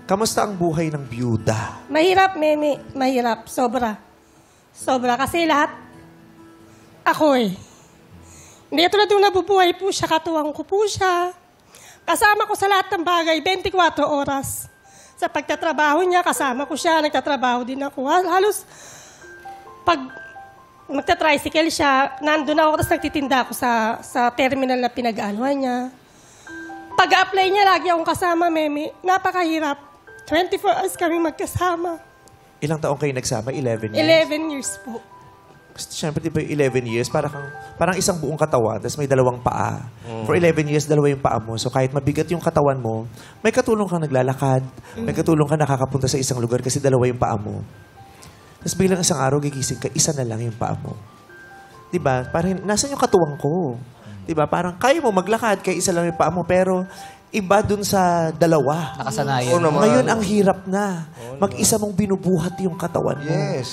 Kamusta ang buhay ng byuda? Mahirap, Meme. Mahirap. Sobra. Sobra. Kasi lahat, ako eh. Hindi tulad yung nabubuhay po siya, katuwang ko po siya. Kasama ko sa lahat ng bagay, 24 oras. Sa pagtatrabaho niya, kasama ko siya, nagtatrabaho din ako. Halos, pag magta-tricycle siya, nandun ako, tapos nagtitinda ako sa terminal na pinag-anuhan niya. Pag-apply niya, lagi akong kasama, Meme. Napakahirap. 24 hours kami magkasama. Ilang taong kayo nagsama? 11 years? 11 years po. Siyempre, di ba 11 years, parang isang buong katawan, tapos may dalawang paa. For 11 years, dalawa yung paa mo. So kahit mabigat yung katawan mo, may katulong kang naglalakad, may katulong kang nakakapunta sa isang lugar kasi dalawa yung paa mo. Tapos biglang isang araw, gigising ka, isa na lang yung paa mo. Di ba? Parang, nasan yung katuwang ko? Di ba? Parang kaya mo maglakad, kaya isa lang yung paa mo, pero iba dun sa dalawa. Nakasanayan. Ngayon, ang hirap na. Mag-isa mong binubuhat yung katawan mo. Yes.